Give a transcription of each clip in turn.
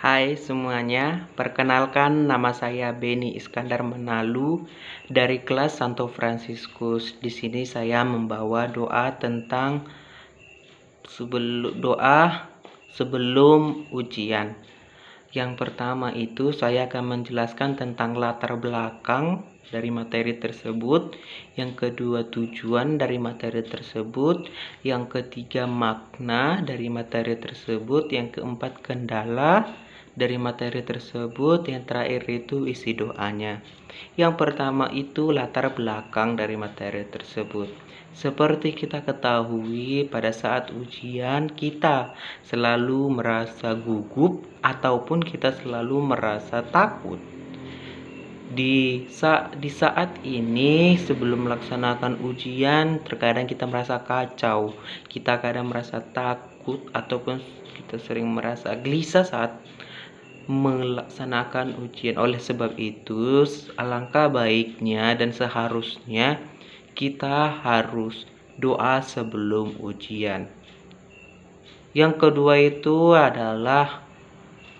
Hai semuanya, perkenalkan nama saya Beni Iskandar Manalu dari kelas Santo Fransiskus. Di sini saya membawa doa tentang sebelum ujian. Yang pertama itu saya akan menjelaskan tentang latar belakang dari materi tersebut. Yang kedua tujuan dari materi tersebut. Yang ketiga makna dari materi tersebut. Yang keempat kendala dari materi tersebut. Yang terakhir itu isi doanya. Yang pertama itu latar belakang dari materi tersebut. Seperti kita ketahui, pada saat ujian kita selalu merasa gugup ataupun kita selalu merasa takut. Di saat ini sebelum melaksanakan ujian, terkadang kita merasa kacau, kita kadang merasa takut ataupun kita sering merasa gelisah saat melaksanakan ujian. Oleh sebab itu, alangkah baiknya dan seharusnya kita harus doa sebelum ujian. Yang kedua itu adalah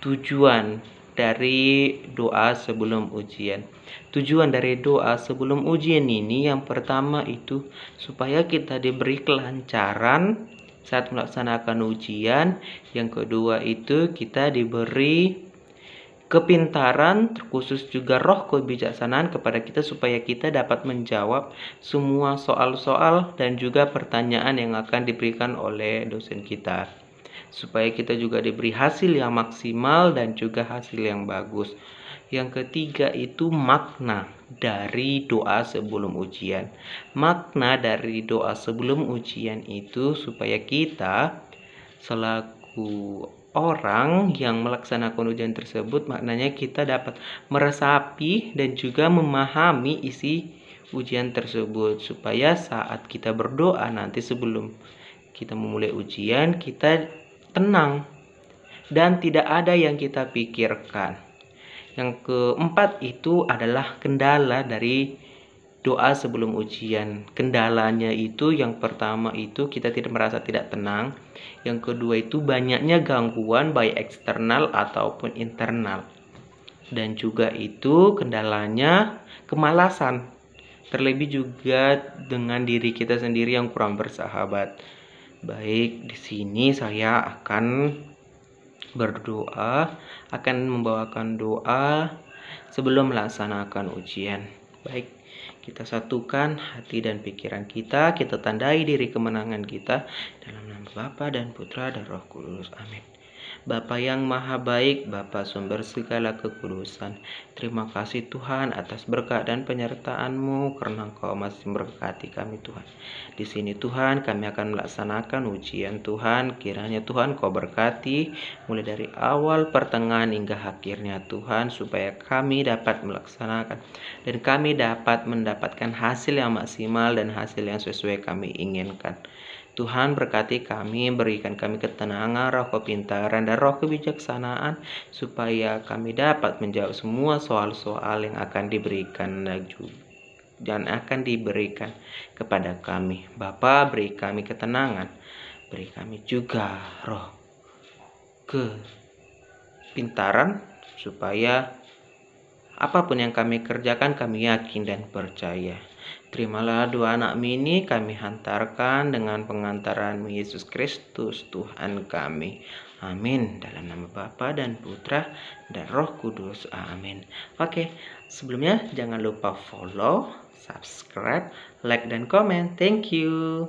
tujuan dari doa sebelum ujian. Tujuan dari doa sebelum ujian ini yang pertama itu supaya kita diberi kelancaran saat melaksanakan ujian. Yang kedua itu kita diberi kepintaran, terkhusus juga roh kebijaksanaan kepada kita supaya kita dapat menjawab semua soal-soal dan juga pertanyaan yang akan diberikan oleh dosen kita, supaya kita juga diberi hasil yang maksimal dan juga hasil yang bagus. Yang ketiga itu makna dari doa sebelum ujian. Makna dari doa sebelum ujian itu supaya kita selaku orang yang melaksanakan ujian tersebut, maknanya kita dapat meresapi dan juga memahami isi ujian tersebut, supaya saat kita berdoa nanti sebelum kita memulai ujian, kita tenang dan tidak ada yang kita pikirkan. Yang keempat itu adalah kendala dari doa sebelum ujian. Kendalanya itu yang pertama itu kita tidak merasa tidak tenang. Yang kedua itu banyaknya gangguan baik eksternal ataupun internal. Dan juga itu kendalanya kemalasan. Terlebih juga dengan diri kita sendiri yang kurang bersahabat. Baik, di sini saya akan berdoa, akan membawakan doa sebelum melaksanakan ujian. Baik, kita satukan hati dan pikiran kita tandai diri kemenangan kita dalam nama Bapa dan Putra dan Roh Kudus. Amin. Bapa yang maha baik, Bapa sumber segala kekudusan, terima kasih Tuhan atas berkat dan penyertaan-Mu karena Engkau masih memberkati kami Tuhan. Di sini Tuhan kami akan melaksanakan ujian Tuhan, kiranya Tuhan Kau berkati mulai dari awal, pertengahan hingga akhirnya Tuhan, supaya kami dapat melaksanakan dan kami dapat mendapatkan hasil yang maksimal dan hasil yang sesuai kami inginkan. Tuhan berkati kami, berikan kami ketenangan, roh kepintaran dan roh kebijaksanaan, supaya kami dapat menjawab semua soal-soal yang akan diberikan dan akan diberikan kepada kami. Bapa, beri kami ketenangan, beri kami juga roh kepintaran, supaya apapun yang kami kerjakan kami yakin dan percaya. Terimalah doa anak ini kami hantarkan dengan pengantaran Yesus Kristus Tuhan kami. Amin. Dalam nama Bapa dan Putra dan Roh Kudus. Amin. Oke, sebelumnya jangan lupa follow, subscribe, like, dan komen. Thank you.